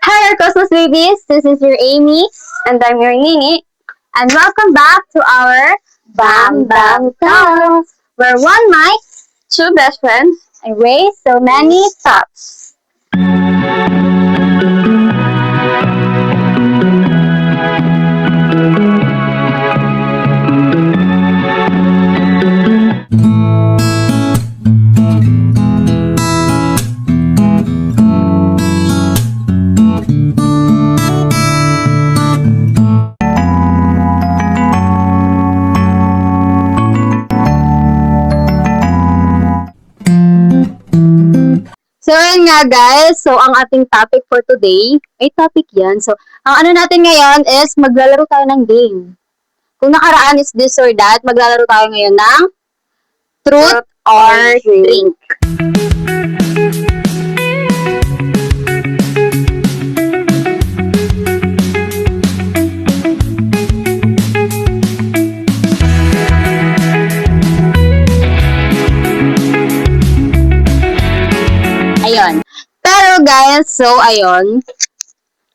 Hello, Cosmos Babies! This is your Amy, and I'm your Nini. And welcome back to our Bang Bang Talks, where one mic, two best friends, erase so many thoughts. So, yun nga guys. So, ang ating topic for today, ay topic yan. So, ang ano natin ngayon is maglalaro tayo ng game. Kung nakaraan is this or that, maglalaro tayo ngayon ng Truth or Drink. Ayun. Pero guys, so ayun.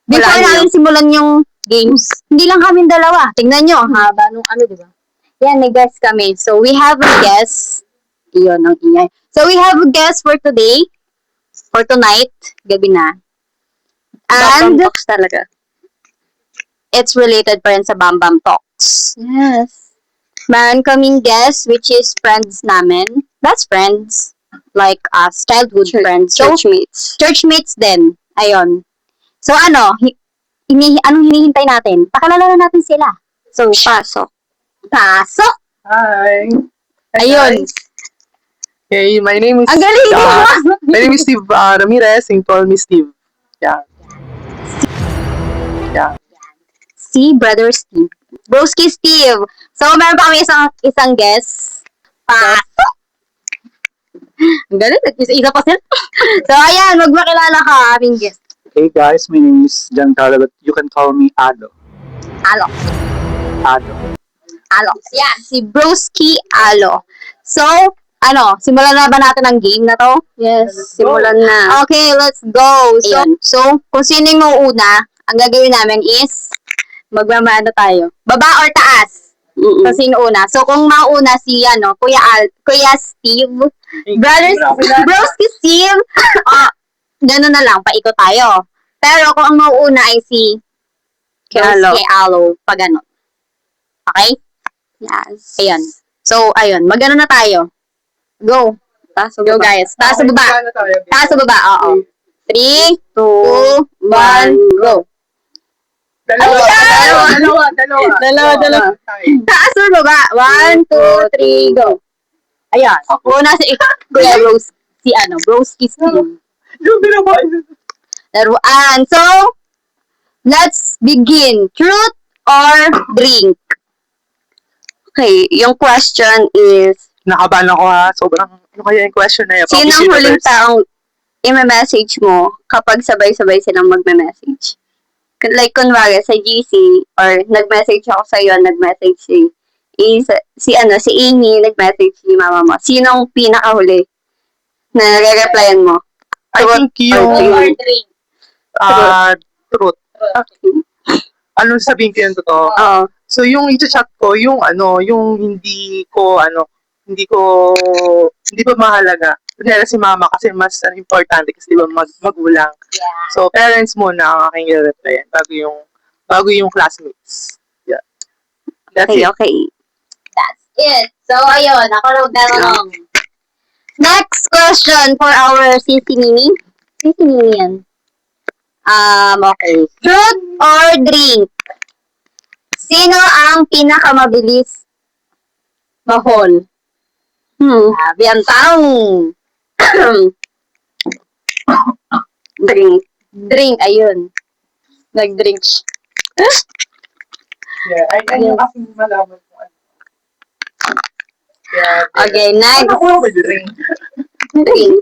Before namin simulan yung games, hindi lang kami dalawa. Tingnan nyo, haba nung ano, di ba? Yan, may guest kami. So, we have a guest. Iyon, ang ingay. So, we have a guest for today. For tonight. Gabi na. And, Talks talaga. It's related pa rin sa Bam Bam Talks. Yes. Meron kaming guest, which is friends namin. Best friends. Like us, childhood friends. Churchmates. Churchmates din. Ayun. So, ano, anong hinihintay natin? Pakilala na natin sila. So, pasok. Pasok! Hi. Ayun. Hey, my name is... Ang galing! my name is Steve Ramirez. You can call me Steve. Yeah. Yeah. Si Brother Steve. Broski Steve. So, meron pa kami isang guest. Pasok! Ang galing. Isa pa sila. So, ayan. Magmakilala ka, aming guest. Hey guys, my name is Giancarlo, but you can call me Ado. Alo. Ado. Alo. Yeah, si Broski Alo. So, ano, simulan na ba natin ang game na to? Yes, simulan na. Okay, let's go. So, kung sino yung mauuna, ang gagawin namin is, magmamano tayo. Baba or taas? Kung sino una. So, kung mauna si, Kuya Steve, Broski Steve, gano'n na lang, paikot tayo. Pero kung ang mauuna ay si Alo, pag gano'n. Okay? Yes. Ayan. So, ayun. Mag-ano na tayo. Go. Go, guys. Taas sa baba. Taas sa baba, oo. 3, 2, 1, go. Dalawa. Taas sa baba. 1, 2, 3, go. Ayan. Una si Kuya Rose. Broski Steve. Laruan. So, let's begin. Truth or drink? Okay, yung question is, Nakabahan ako ha. Sobrang, ano kaya yung question na yun? sino ang huling taong i-message mo kapag sabay-sabay silang magme-message? Like, kunwari, sa GC, or nag-message ako sa'yo, nag-message si Amy, nag-message si mama mo. Sinong pinakahuli na nare-replyan mo? I think yung... Or drink? Truth. Okay. Anong sabihin ko yung totoo? Oo. So, yung i-chat ko, yung hindi pa mahalaga. Kunyari si mama kasi mas importante kasi di ba magulang. Yeah. So, parents muna ang aking i-reply bago yung classmates. Yeah. That's Okay, it. okay. That's it. So, ayun. Ako na magtanong. Next question for our Sisi Mimi. Sisi Mimi yan. Okay. Fruit or drink? Sino ang pinakamabilis mahol? Sabi ang tanong. Drink. Drink, ayun. Nag-drink. Yeah, I know kasi malaman mo ano. Yeah, Okay, next. Ano ba drink? Drink.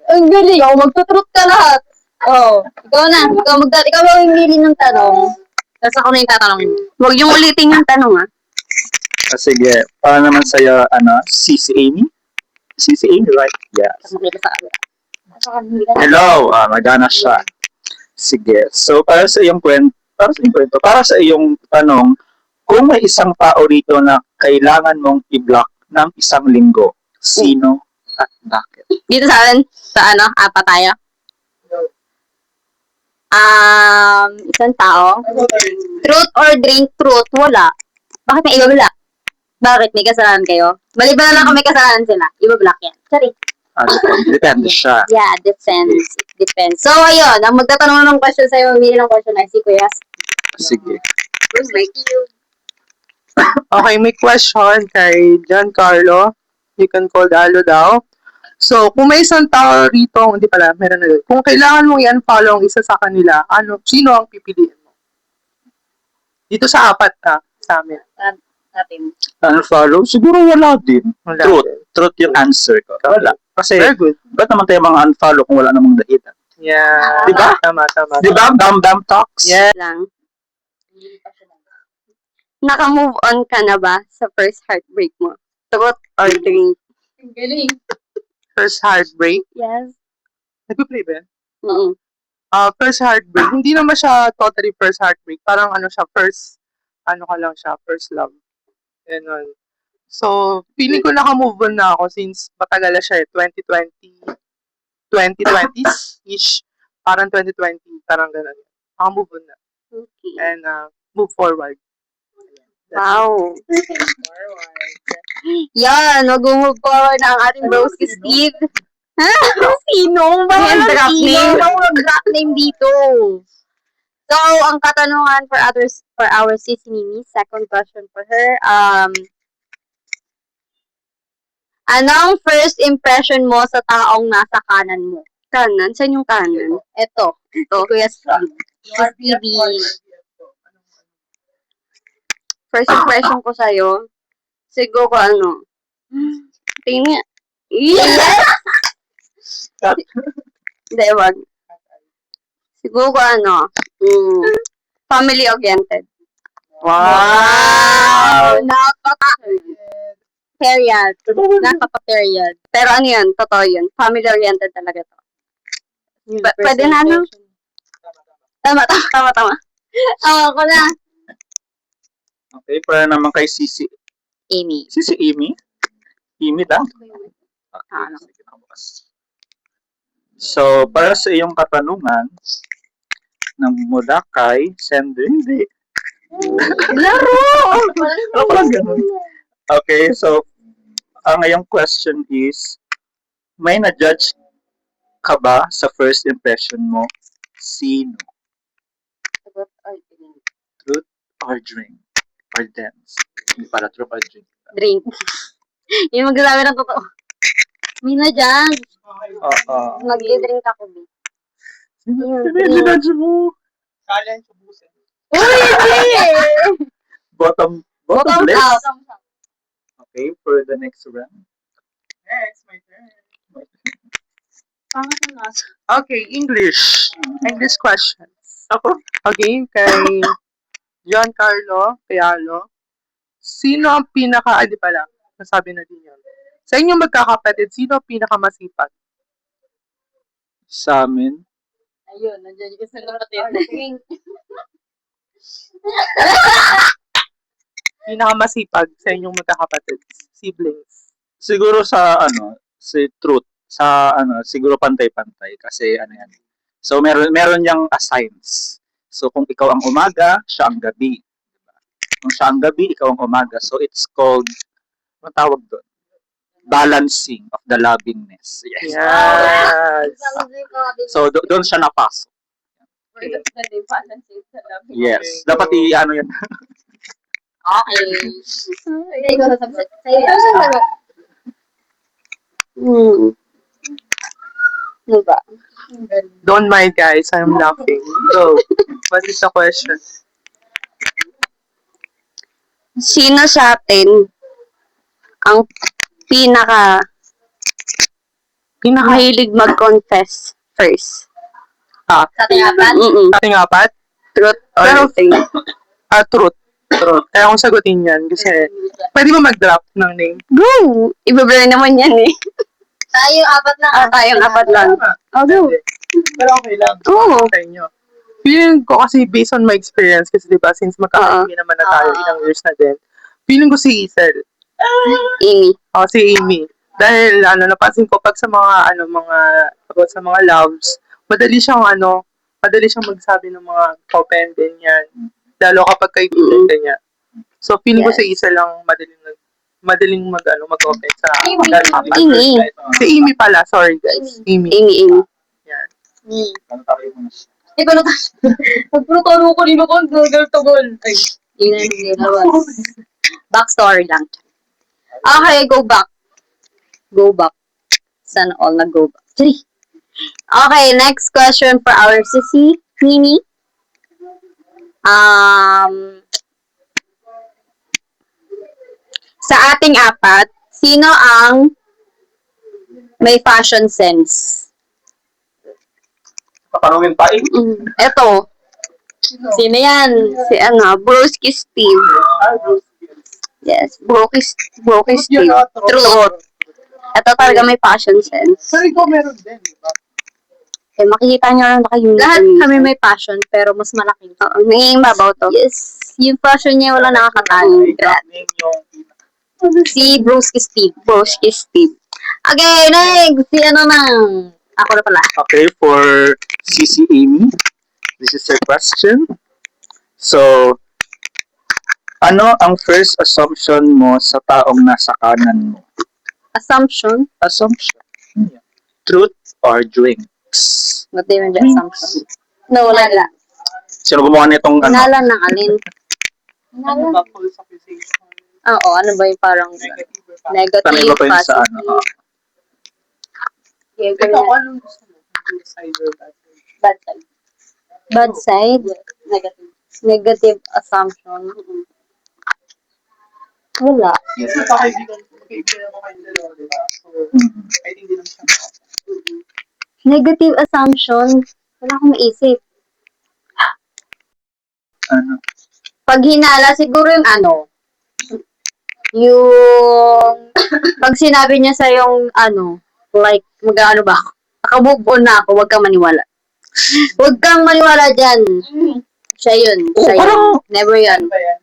Ang galing. Ikaw, magtutrut ka lahat. Ikaw na. Ikaw mamimili ng tanong. Tapos ako na yung tatanungin. Huwag yung ulitin yung tanong, ah. Sige, para naman sa'yo, si Amy? Si Amy, right? Yes. Tapos makita sa kabila. Hello, Magana siya. Sige. So, para sa iyong tanong, kung may isang tao rito na kailangan mong i-block ng 1 linggo, sino at bakit? Dito sa akin, sa apat tayo. Isang tao. Truth or drink? Truth. Wala. Bakit may ibablock? Bakit? May kasalanan kayo? Maliban na lang kung may kasalanan sila. Ibablock yan. Sorry. Depende siya. Yeah, depends. It depends. So, ayun. Ang magtatanong ng question sa'yo, mamili ng question ay si Kuya. Sige. Okay, may question kay Giancarlo. You can call Dalo daw. So, kung may isang tao rito, hindi pala, meron na din. Kung kailangan mong i-unfollow ang isa sa kanila, sino ang pipiliin mo? Dito sa apat sa amin. Natin. Unfollow? Siguro wala din. Wala Truth. din. Truth yung answer ko. Wala. Kasi, Very good. ba't naman tayo mga unfollow kung wala namang dahilan? Yeah. Diba? Tama. Diba? Bam talks? Yeah. Lang. Naka-move on ka na ba sa first heartbreak mo? Truth or drink? Galing. First heartbreak. Yes. Nag-play ba yan? Mm-mm. First heartbreak. Hindi naman siya totally first heartbreak. Parang first love. Ganun. So, feeling ko naka-move on na ako since matagal na siya 2020s-ish. Parang 2020, parang ganun. Naka-move on na. Okay. And move forward. Wow. Yan, mag-move forward na ang ating broski Steve. Ha? Sino? Yan, drop name. Drop name dito. So, ang katanungan for our sis Mimi, second question for her, anong first impression mo sa taong nasa kanan mo? Kanan? Saan yung kanan? Ito. Si Kuya Steve. Si Stevie. First impression ko sa'yo, siguro tingin nga. Yes! Hindi, wag. Siguro family-oriented. Wow! Period. Nakapa-period. Pero yan, totoo yun. Family-oriented talaga to. Pwede na, Tama. Ako na. Okay, para naman kay Sisi. Amy. Sisi Amy? Amy daw? Ano? Okay, sige na bukas. So, para sa iyong katanungan, mula kay Sandra, hindi. Laro! Parang ganun. Okay, so, ang iyong question is, may na-judge ka ba sa first impression mo? Sino? Truth or drink? Or dance? Hindi pala, truth or drink. Drink. Yung magsasabi ng totoo. Mina dyan. Oo. Mag-drink ako, B. Sino yung judge mo? Kalian subusin. Uy, hindi! Bottom Bottom list? up. Okay, for the next round. Next, my turn. Okay, English. English questions. Ako? Okay, kay Giancarlo Pealo. Sino ang di pala, nasabi na din yun. Sa inyong magkakapatid, sino ang pinakamasipag? Sa amin? Ayun, nandiyan yung isang kapatid. Pinakamasipag sa inyong magkakapatid, siblings. Siguro si Truth. Siguro pantay-pantay. Kasi yan. So, meron niyang assigns. So, kung ikaw ang umaga, siya ang gabi. Kung siya ang gabi, ikaw ang umaga. So, it's called, ano tawag doon? Balancing of the lovingness. Yes. Yes. So, doon siya napasok. Yes. Dapat yan. Okay. Ikaw na sabi sa'yo. Ano ba? Don't mind, guys. I'm laughing. Go. What is the question? Sino sa atin ang mahilig mag-confess first? Ah, Sa tingapan? ating apat? Truth or Pero- drink? Truth. Kaya kung sagutin yan, kasi pwede ba mag-drop ng name? Go! Iba-blur naman yan eh. Tayo, apat lang. Tayong apat lang. Tama. Oh, go. Pero okay lang. Oo. Sa inyo. feeling ko kasi based on my experience, kasi diba, since magkakaibigan naman na tayo, ilang years na din, feeling ko si Isel. Amy. Si Amy. Dahil, napansin ko, pag sa mga, about sa mga loves, madali siyang magsabi ng mga open, ganyan. Lalo kapag kaibigan kanya. So, feeling ko si Isel lang madaling mag-open sa Amy. Si Amy pala, sorry guys. Amy. Yan. Ano tayo mo na siya? Ikaw na tayo. Nagpro-taro ko rin ako. Google to goal. Ay, yun na backstory lang. Okay, go back. Go back. Sana all nag-go back. Three. Okay, next question for our sissy, Nini. Sa ating apat, sino ang may fashion sense? Papanungin pa eh. Eto. Sino yan? Si Broski Steve. Yes, Broski Steve. True. Ito talaga may fashion sense. Sorry ko, meron din, diba? Eh, makikita nyo lang naka-uniform. Lahat kami may passion, pero mas malaki. Oo, nangingin babaw to. Yes. Yung fashion niya wala nakakatalo. Name yung Si Broski Steve. Broski Steve. Okay, next. Si ano nang? Ako na pala. Okay, for CC Amy, this is your question. So, ano ang first assumption mo sa taong nasa kanan mo? Assumption. Assumption. Truth or drinks? What do you mean by assumption? No, wala. Sino gumawa nitong ano? Ngalan ng alin? Ano ba, false accusation? Oo, ano ba yung parang negative Tanay ba pa yun sa ano? Ito, anong gusto mo? Good side or bad side? Bad side. Bad side? Negative. Negative assumption. Wala. Yes, magkakaibigan ko kayo dalawa, diba? So, I think din lang siya. Negative assumption. Wala akong maisip. Ano? Pag hinala, siguro yung ano, yung, pag sinabi niya sa yung ano, like, mag-ano ba ako? Naka-move on na ako, huwag kang maniwala. Huwag kang maniwala dyan. Siya yun. Siya yun. Never yun. Ano ba yan?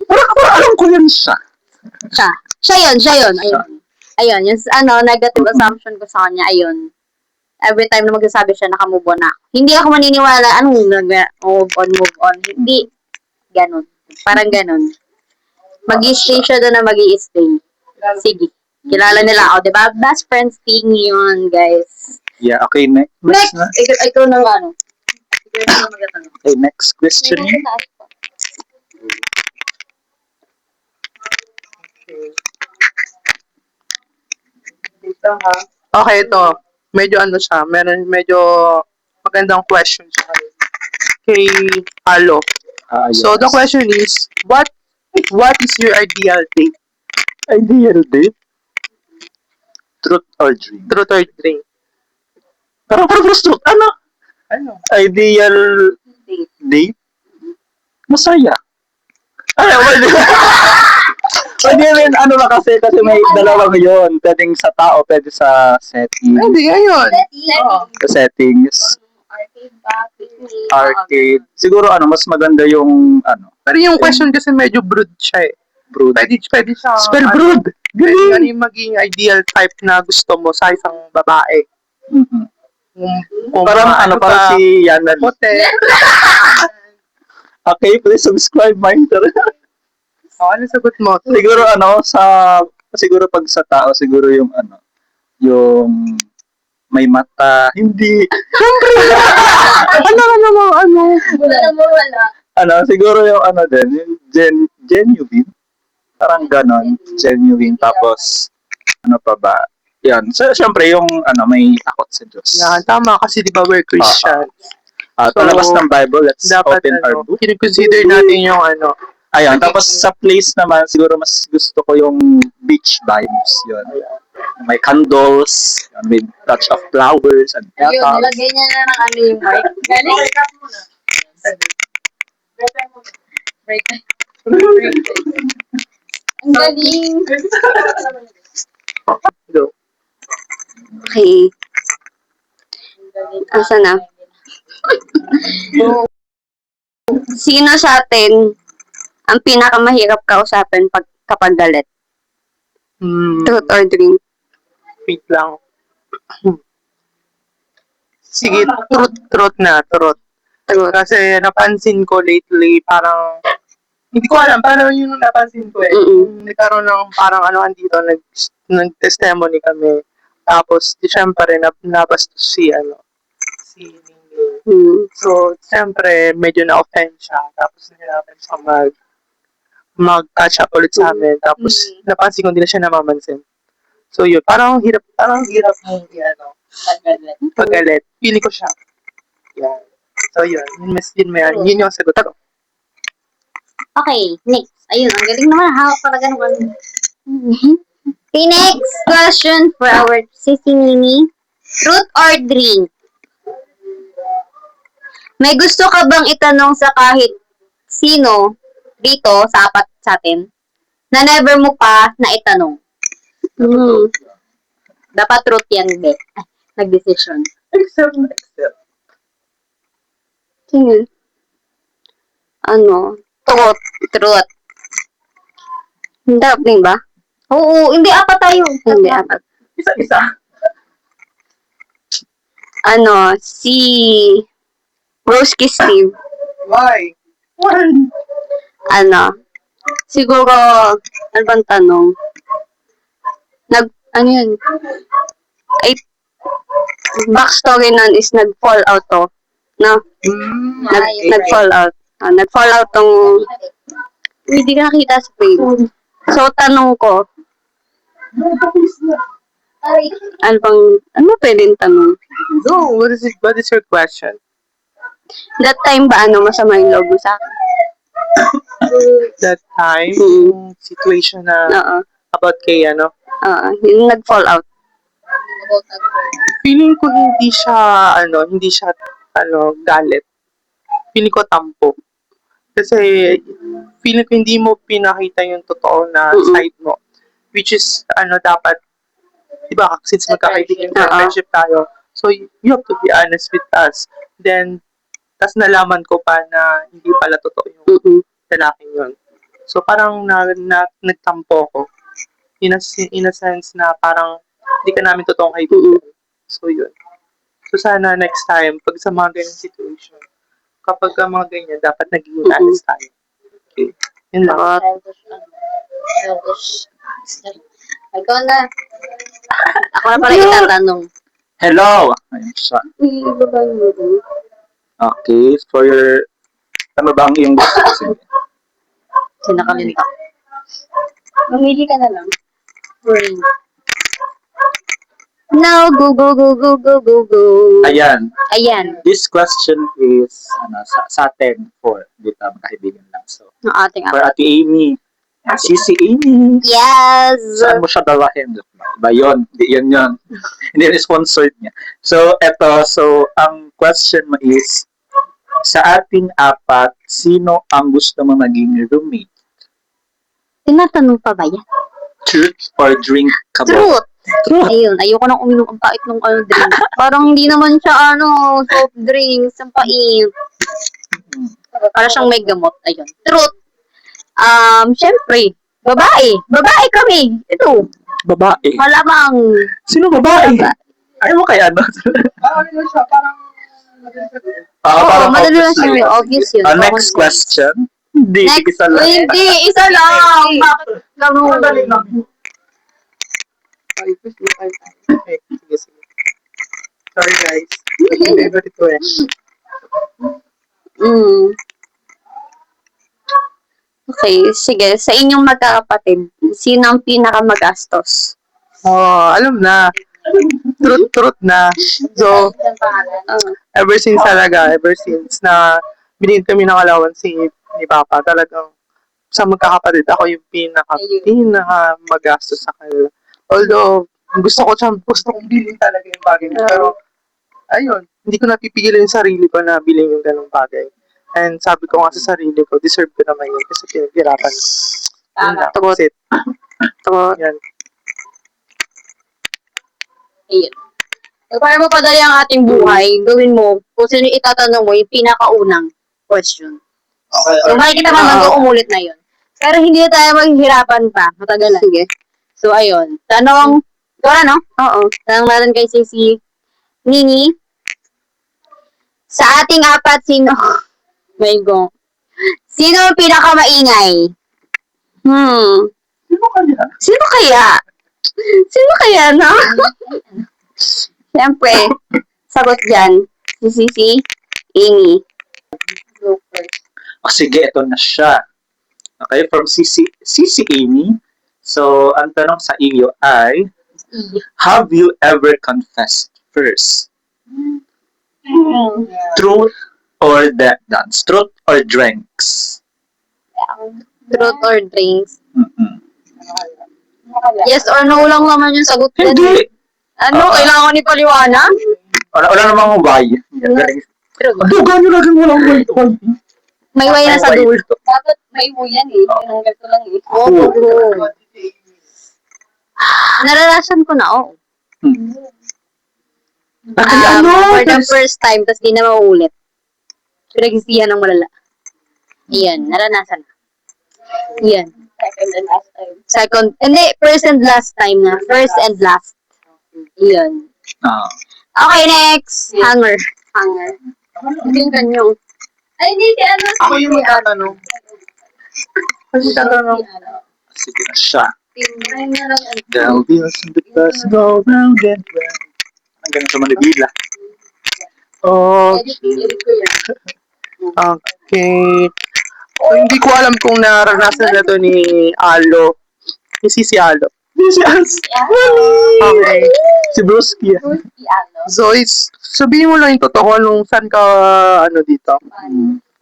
Parang alam ko yan siya. Siya yun. Ayun. Ayun. Yung ano, negative assumption ko sa kanya, ayun. Every time na magsasabi siya, naka-move on na. Hindi ako maniniwala, move on. Hindi. Ganon. Parang ganon. Mag-i-stay siya doon na mag-i-stay. Sige. Kilala nila ako, di ba? Best friends thing yun, guys. Yeah, okay, next. Next! Na. Ikaw na ano. Ikaw na magtatanong. Okay, next question. Dito ha. Okay, ito. Medyo ano siya. Medyo magandang question siya. Kay Alo. Yes. So, the question is, what is your ideal date? Ideal date? Truth or dream? Truth or drink? Parang truth. Ano? Ano? Ideal date? Masaya. Ay, hindi rin, ano ba kasi may dalawang yun. Pwedeng sa tao, pwede sa setting. Hindi, ayun. Sa settings. Arcade. Siguro, mas maganda yung, Pero yung question kasi medyo broad siya eh. brood. Pwede siya. Spell brood! Galing! Ano yung maging ideal type na gusto mo sa isang babae? Mhm. Kung Parang, parang si Yana. Hotel. Okay, please subscribe, Minder. Ano sagot mo? Siguro siguro pag sa tao, siguro yung yung may mata, hindi. Siguro yung din, yung genuine. Parang ganon, genuine. Tapos, pa ba? Yan. So, syempre yung may takot sa Diyos. Yan, tama kasi di ba we're Christian. Palabas ng Bible, let's Dapat open our book. consider natin yung Ayan, tapos sa place naman, siguro mas gusto ko yung beach vibes. Yun. May candles, yun, with touch of flowers and Ayun, petals. nilagay niya na ng yung mic. Galing. Break. Ang galing. Go. Okay. Asa na? Sino sa atin ang pinakamahirap kausapin kapag galit? Truth or drink? Wait lang. Sige, truth na, truth. Truth. Kasi napansin ko lately, parang, hindi ko alam, parang yun yung napansin ko eh. Nagkaroon ng parang ano andito, nag-testimony kami. Tapos, di syempre, nabastos si Ningning. So, syempre, medyo na-offend siya. Tapos, nahirapan siya mag-catch up ulit sa amin. Tapos, napansin ko hindi na siya namamansin. So, yun. Parang hirap mong, pagalit. Pili ko siya. Yan. So, yun. Yun yung sagot ko. Okay, next. Ayun, ang galing naman. Hawak talaga naman. Okay, next question for our Sissy Nini. Truth or drink? May gusto ka bang itanong sa kahit sino dito sa apat sa atin na never mo pa na itanong? Dapat truth yan, be. Nag-decision. Except. Sino? Ano? Truth. Truth. Dapat ba? Oo, hindi apat tayo. Hindi, apat. Isa-isa. Ano? Si Broski Steve. Why? Ano? Siguro, ano bang tanong? Ano yun? Ay, backstory nun is nag-fall out to. No? Nag-fall out. Nag-fall out tong hindi ka nakita sa page. So, tanong ko, ano pwedeng tanong? No, what is your question? That time ba, masama yung loob mo sa akin? That time, yung situation na Oo. about kay Yung nag-fall out. feeling ko hindi siya galit. Feeling ko tampo. Kasi feeling ko hindi mo pinakita yung totoo na side mo. Which is dapat, diba, since magkakaibigan sa friendship tayo, so you have to be honest with us. Then, tas nalaman ko pa na hindi pala totoo yung lalaking yun. So parang nagtampo ko. In a sense na parang hindi ka namin totoong kaibigan. So yun. So sana next time, pag sa mga ganyan situation, kapag mga ganyan, dapat naging honest tayo. Okay. Yun lang. Ikaw na. Ako na pala itatanong. Hello! Ayun siya. Okay, for your... Ano ba ang iyong gusto? Sige. Sinakalinta. Mamili ka na lang. Drink. Now, go. Ayan. Ayan. This question is sa atin for dito magkaibigan lang. So, Ng ating for Ate Amy. Sisi Amy. Yes! Saan mo siya dawahin? Ba yun? Hindi yun. Hindi yun sponsored niya. So, eto. So, ang question mo is, sa ating apat, sino ang gusto mo maging roommate? Tinatanong pa ba yan? Truth or drink ka ba? Truth! Truth. Ayun, ayoko nang uminom ang pait ng drink. Parang hindi naman siya, soft drinks, ang pait. Para siyang may gamot. Ayun. Truth. Syempre, babae. Babae kami. Ito. Babae. Malamang. Sino babae? Ayaw mo kaya ano? Parang siya, parang Oo, madali lang siya. Obvious yun. Next question. Hindi, isa lang. Hindi, isa lang. Bakit ganun? Okay, sige. Sorry guys. Favorite ko eh. Okay, sige. Sa inyong magkakapatid, sino ang pinakamagastos? Alam na. Truth na. So, ever since na binigyan kami ng allowance ni Papa, talagang sa magkakapatid, ako yung pinaka magastos sa kanila. Although, gusto kong bilhin talaga yung bagay. Pero, ayun, hindi ko napipigilan yung sarili ko na bilhin yung ganung bagay. And sabi ko nga sa sarili ko, deserve ko naman yun kasi pinaghirapan ko. Yun lang. That's it. Yan. Ayun. Para mapadali ang ating buhay, gawin mo, kung sino yung itatanong mo, yung pinakaunang question. Okay. So, makikita mo mag-umulit na yun. Pero hindi na tayo maghihirapan pa. Matagalan. Sige. So, ayun. Tanong, ikaw na, no? Oo. Tanong natin kay Sisi. Nini, sa ating apat, sino? My God. Sino ang pinakamaingay? Sino kaya? Sino kaya? Sino kaya, no? Siyempre, sagot dyan. Si Sisi, Amy. Sige, ito na siya. Okay, from Sisi Amy. So, ang tanong sa iyo ay, have you ever confessed first? Truth or dance? Truth or drinks? Truth or drinks? Mm-mm. Yes or no lang naman yung sagot dyan. Hindi. Ano? Kailangan ko ni paliwanag? Wala namang why. Galing. Dugan nyo lagi walang why. May way na sa dulo. Dapat may yan eh. Tinanggal ko lang eh. Oo. Naranasan ko na, oo. For the first time, tapos di na mauulit. Pinagsisihan ng malala. Iyan, naranasan na. Iyan. Second and last time. Second, hindi, first and last time na. First and last. Iyan. Okay, next. Hanger. Hanger. Hindi yung ganyong. Ay, hindi si ano. Ako yung magtatanong. Kasi tatanong. Sige na siya. Ay, na lang. The wheels in the bus go round and round. Ang ganun sa Manibila. Okay. So, hindi ko alam kung naranasan na to ni Alo. Ni Sisi Alo. Okay. Si Brusky. Si ano. So, sabihin mo lang yung totoo nung saan ka, dito,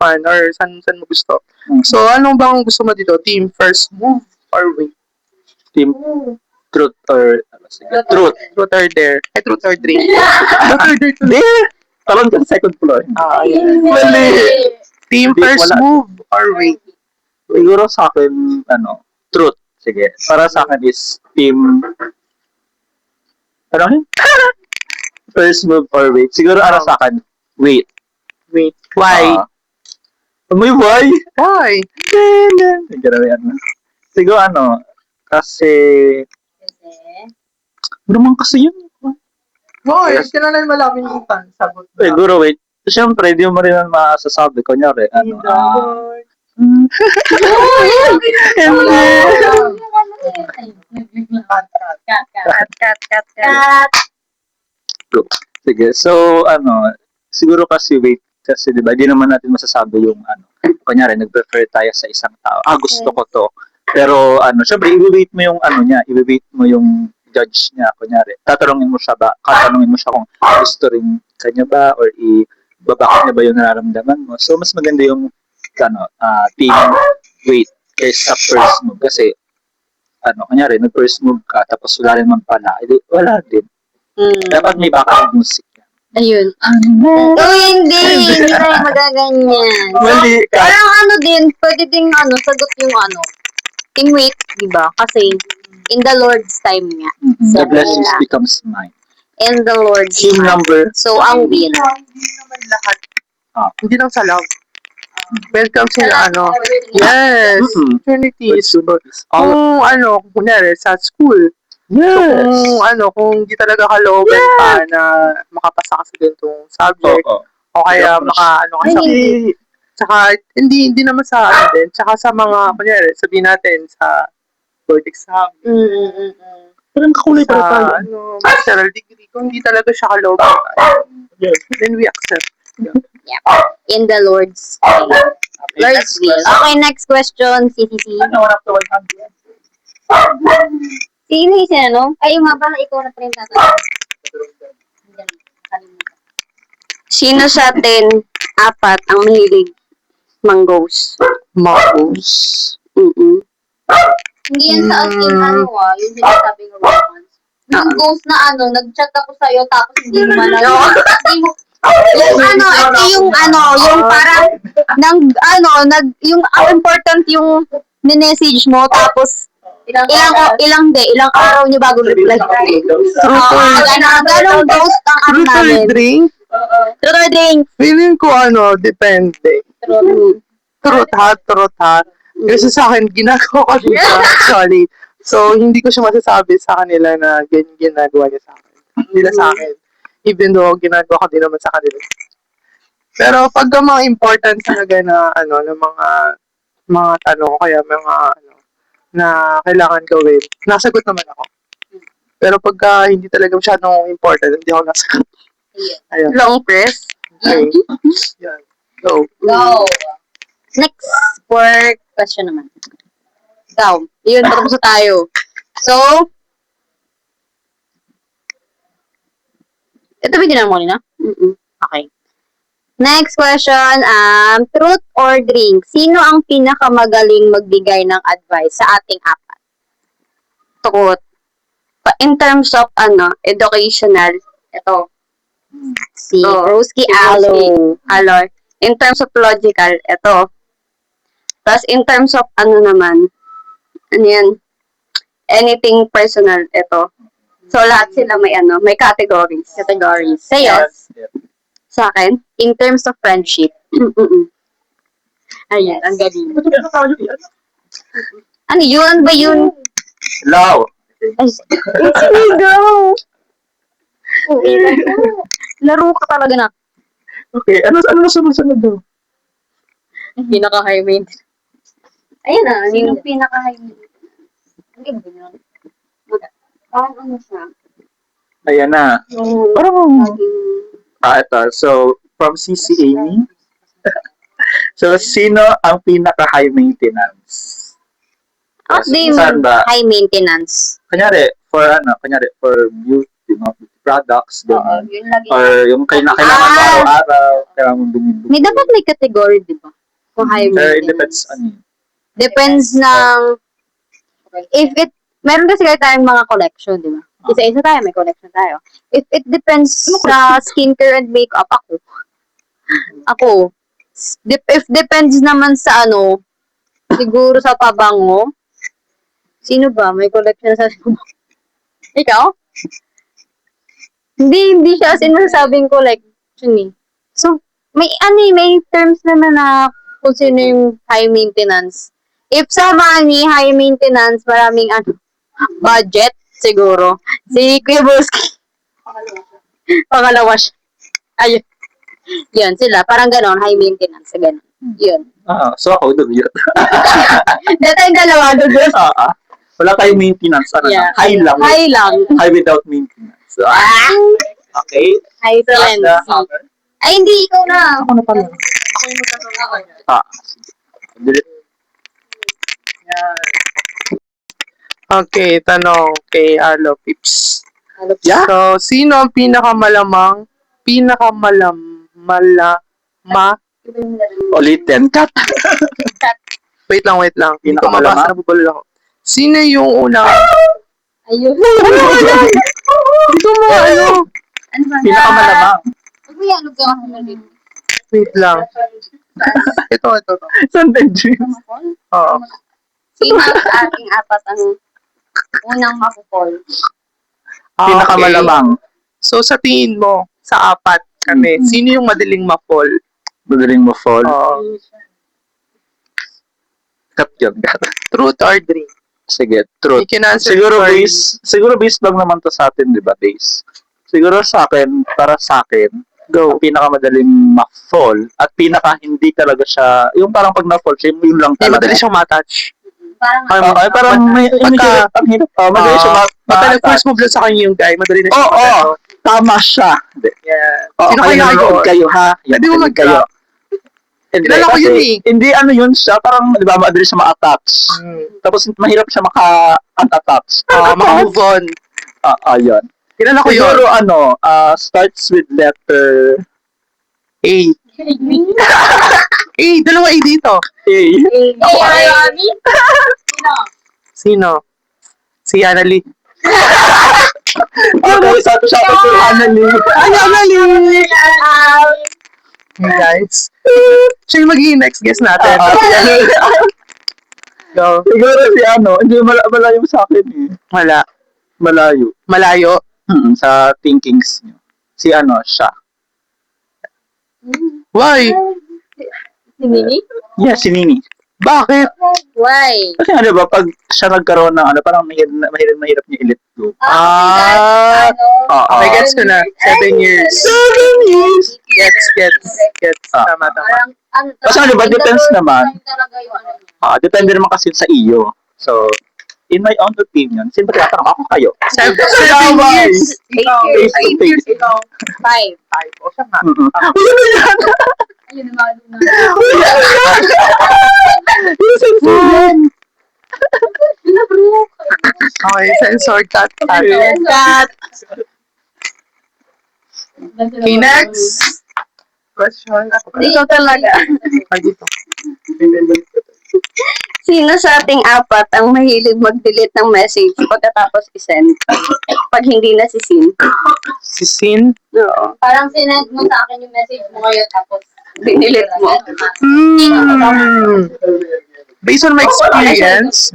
fan, or saan mo gusto. So, ano bang gusto mo dito? Team first move or wait? Team Truth or Truth. Truth or dare? Ay, truth or drink? Truth or dare? There! Talon ka sa second floor. Ayan. Mali. Team Hindi, first wala. move or wait? Siguro sa akin, Truth. Sige. Para sa akin is team... Ano yun? First move or wait. Siguro sa akin, wait. Wait. Why? May why? Why? Siguro kasi... Ano naman kasi yun? Why? Kailangan malaman yung sagot. Siguro wait. Siyempre, di mo rin masasabi. Kunyari, Cut. Sige. So, siguro kasi wait. Kasi, di ba, di naman natin masasabi yung, kunyari, nag-prefer tayo sa isang tao. Gusto ko to. Pero, syempre, i-wait mo yung, i-wait mo yung judge niya. Kunyari, tatanungin mo siya kung gusto rin kanya ba, or babakit niya ba yung nararamdaman mo. So, mas maganda yung, team wait kaysa first move. Kasi, kunyari, nag-first move ka, tapos wala rin man pala, wala din. Dapat may background music. Ayun. Hindi tayo magaganyan. Mali. Parang din, pwede ding sagot yung team wait, di ba? Kasi, in the Lord's time nga. The blessings becomes mine. In the Lord's Team time. number. So, ang win. Hindi naman lahat. Hindi lang sa love. Welcome sa Yes. Trinity. Kung kunyari, sa school. Yes. Kung di talaga kalooban pa na makapasa ka sa ganitong subject. O kaya ka sa tsaka, hindi naman sa din. Tsaka sa mga, kunyari, sabihin natin sa board exam. Parang kakulay pala tayo. Masteral degree. Kung hindi talaga siya kalooban pa. Yes. Then we accept. Yep. In the Lord's time. Lord's will. Okay, next question, CCC. Sino yung sinanong? Ay, nga pala, ikaw na pa rin tatanong. Sino sa atin, apat, ang mahilig mangoes? Marcos. Hindi yan sa akin, yung sinasabi ng romance. Nung ghost na nag-chat ako sa'yo, tapos hindi mo man hindi mo, yung parang, yung important yung minessage mo, tapos, ilang araw niyo bago reply. Ganong ghost ang ano Truth or namin. drink? Truth or drink? Feeling ko depende. Truth ha. Kasi sa akin, ginagawa ko din siya, actually. So, hindi ko siya masasabi sa kanila na ganyan ginagawa niya sa akin. Nila sa akin. Even though, ginagawa ko din naman sa kanila. Pero, pag mga important talaga na, ng mga tanong, kaya mga, na kailangan gawin, nasagot naman ako. Pero pagka hindi talaga masyadong important, hindi ako nasagot. Ayun. Long press. Okay. Yan. Go. Go! Next, for question naman. Ikaw, yun, tapos na tayo. So, ito ba din mo na? Okay. Next question, truth or drink? Sino ang pinakamagaling magbigay ng advice sa ating apat? Truth. In terms of, educational, ito. Si Oh, Broski si Alo. Alor. In terms of logical, ito. Tapos, in terms of, naman, yan, anything personal, ito. So, lahat sila may categories. Categories. Sa'yo, Sa akin, in terms of friendship. Ayan, ang galing. Ano yun? Ba yun? Law. Ay, sinigaw! Laro ka talaga na. Okay, ano na sunod daw? Pinaka-high maintenance. ayun yung pinaka-high. Ang ganda yun. Parang siya. Ayan na. Ito. So, from CC Amy. So, sino ang pinaka-high maintenance? What do you Saan mean ba? high maintenance? Kunyari, for beauty, products, ganun. Yun lagi. Or yung kailangan mo araw-araw, kailangan mo binibili. May dapat may category, di ba? Kung high Pero it depends maintenance. on you. Depends ng... Meron kasi kayo tayong mga collection, di ba? Isa-isa tayo, may collection tayo. If it depends sa skincare and makeup, ako. If depends naman sa siguro sa pabango. Sino ba? May collection sa Ikaw? Hindi siya as in masasabing collection eh. So, may terms naman na kung sino yung high maintenance. If sa money, high maintenance, maraming budget, siguro. Si Kuya Broski. Pangalawa siya. Ayun. Yun, sila. Parang ganon, high maintenance. Ganon. Yun. So ako, dugyot. Dito yung dalawa, dugo. Wala tayong maintenance. Yeah. High lang. High lang. High without maintenance. So, okay. High That's the excellency. hammer. Ay, hindi. Ikaw na. Ako na pala. Delete. Okay, tanong kay Alo Pips. Yeah. So, sino ang Ulitin. Cut. wait lang. Hindi ko Pinakamalamang? mabasa, nabubulol ako. Sino yung unang, Ayun. hindi ko mo, Ano ba? Pinakamalamang. Huwag mo yan. Huwag ka makamalin. wait lang. Ito. Sunday dreams. Oo. Sino sa ating apat ang unang makupol? Okay. Pinakamalamang. So, sa tingin mo, sa apat kami, sino yung madaling ma-fall? Madaling mo fall. Oo. Cut yun. Cut. Truth or drink? Sige, You truth. can answer Siguro first. base lang naman to sa atin, di ba? Base. Siguro para sa akin, Go. ang pinakamadaling ma-fall at pinaka hindi talaga siya, yung parang pag na-fall siya, yun lang Hindi talaga. madali siyang matouch. Parang Ay, parang may pagka- ang hirap. Madali siya Pagka nag-first move lang sa kanya yung guy, madali na siya Oo, matouch. tama siya. Hindi. Yeah. Oo, Sino kayo kaya nanonood yun? kayo, ha? Pwede mo Makinig kayo. mag-drop. Hindi, Kilala ko kasi yun eh. Hindi yun siya, parang, di ba, madali siya ma-attach. Tapos, mahirap siya maka-unattach. Maka-move on. Yun. Kilala ko yun. Siguro, starts with letter A. Dalawa A dito. A. Sino? Si Annalie. Okay, sa siya ko si Annalie. Ay, Annalie! Guys. Siya yung magiging next guest natin. Go. Siguro si ano, hindi malayo sa akin eh. Wala. Malayo. Malayo. Sa thinkings niyo. Si ano, siya. Why? Si Mimi? Yeah, si Nini. Bakit? Why? Kasi ano ba, pag siya nagkaroon ng ano, parang mahirap niya i-let go. Ah, Oo. I gets ko na. 7 years. 7 years! Gets. Ah. Tama. Parang, ano, Kasi ano ba, depends naman. Talaga yung ano niya. Depende naman kasi sa iyo. So, in my own opinion, siyempre tatanong ako kayo. 7 years. Face to face. Five. O siya nga. Mm-mm. Wala na yan! Ayun naman. Wala na yan! Yung sensor yan! Okay, sensor cut. Cut. Okay, next. Question. Dito talaga. Ay, dito. Sino sa ating apat ang mahilig mag-delete ng message pagkatapos isend? Pag hindi na si Sin. Si Sin. Oo. Parang sinend mo sa akin yung message mo ngayon tapos Dinilit mo. Based on my experience,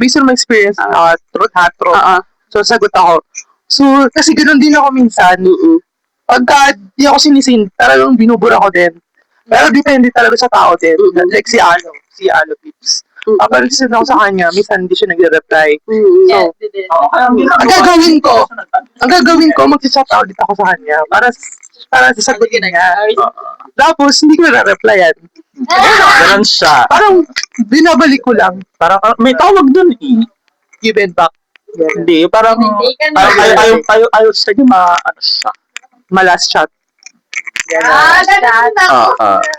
truth ha, truth. Oo. So, sagot ako. So, kasi ganun din ako minsan. Pagka di ako sinisin, talagang binubura ko din. Pero depende talaga sa tao din. Like si Alo Pips. Kapag send ako sa kanya, minsan hindi siya nagre-reply. So, ang gagawin ko, mag-chat ulit ako sa kanya para sasagutin niya. Tapos, hindi ko na-replyan. Ganun siya. Parang, binabalik ko lang. Parang, may tawag dun eh. Give and back. Hindi, parang ayaw sa niya ano siya. Malas chat.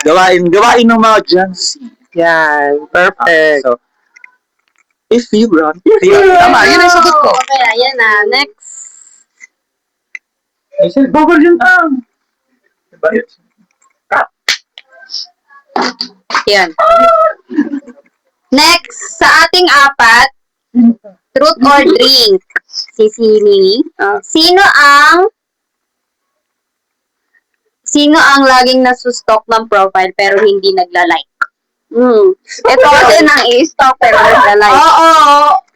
Gawain ng mga Gen Z. Yan. Perfect. So, if you run, Tama, yun ang sagot ko. Okay, ayan na. Next. bawal yun Yan. Next, sa ating apat, truth or drink? Si Sini. Sino ang laging nasustok ng profile pero hindi nagla-like? Ito kasi nang i-stalk pero nagla-like. Oo.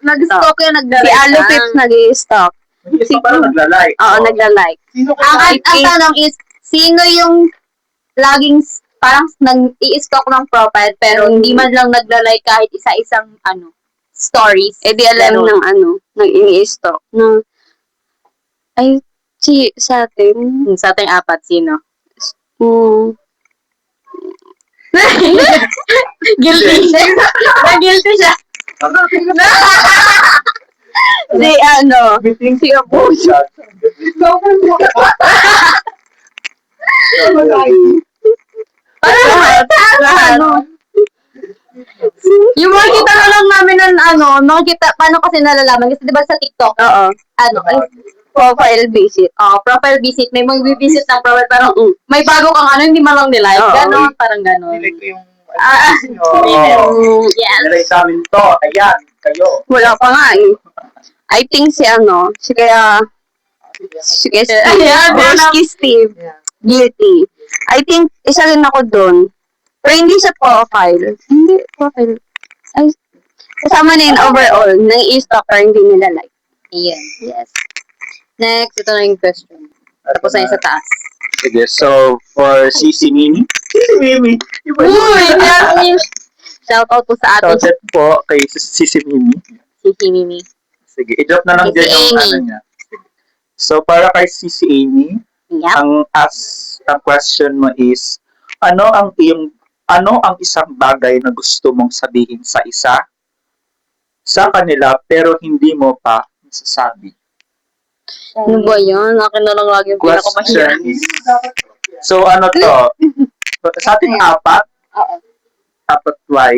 Nag-stalk yung Si nagla-like. Alo Pips nag-i-stalk. parang nagla-like. Oo, nagla-like. Ang tanong is, sino yung laging parang nag-i-stalk ng profile pero hindi man lang nagla-like kahit isa-isang stories? Eh di alam ng ng ini-stalk. Ay, sa atin. Sa ating apat, sino? Guilty. Guilty siya. Si Abuso. Yung makikita na lang namin paano kasi nalalaman? Kasi diba sa TikTok, Oo. Profile visit. profile visit, may mag-visit ng profile, parang may bago kang hindi man lang nilike. Oo. Ganon, parang ganon. Nilike ko yung Yes. Nilike sa amin to. Ayan, kayo. Wala pa nga eh. I think si Steve. Ayan, Broski Steve. Guilty. I think isa rin ako dun. Pero hindi sa profile. Hindi, profile. Ay, kasama na yun overall. Nang i-stalker, hindi nila like. Ayan. Yes. Next, ito na yung question. Tapos na yung sa taas. Sige, so, for Sisi Mimi. Shout out po sa ating Shoutout po kay Sisi Mimi. si Mimi. Sige, i-drop na lang Sisi dyan yung Amy. niya. Sige. So, para kay Sisi Amy, Yep. ang question mo is, ano ang isang bagay na gusto mong sabihin sa kanila pero hindi mo pa nasasabi? Ano ba yan? Akin na lang lagi yung pinakamahirap. Question is, so ano to? Sa ating apat why?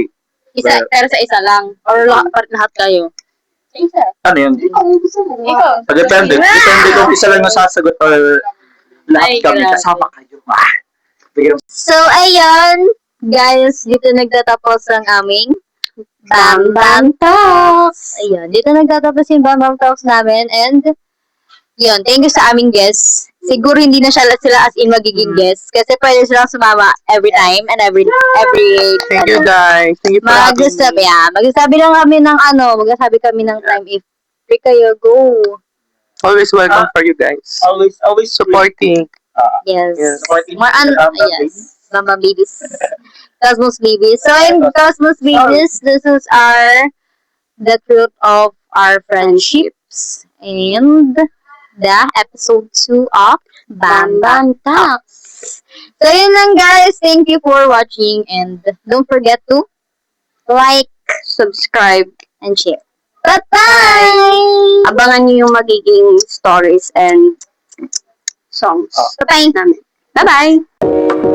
Pero sa isa lang. Or lahat kayo. Sa isa. Ano yun? Ikaw. Depende kung isa lang yung sasagot or lahat Ay, kami grabe. kasama kayo. Bigyan mo. So, ayun. Guys, dito nagtatapos ang aming Bam Bam Talks. Ayun, dito nagtatapos yung Bam Bam Talks namin. And Yun, thank you sa aming guests. Siguro hindi na sila as in magiging guests kasi pwede silang sumama every time and every Thank you guys. Thank you for having magsasabi, me. magsasabi lang kami ng magsasabi kami ng time if free kayo, go. Always welcome for you guys. Always Supporting. Yes. Yes. More yes. Mama babies. Cosmos babies. So in Cosmos babies, this is the truth of our friendships and the episode 2 of Bam Bam Talks. So yun lang guys. Thank you for watching and don't forget to like, Subscribe. and share. Bye-bye! Abangan niyo yung magiging stories and songs. Bye-bye! Namin. Bye-bye!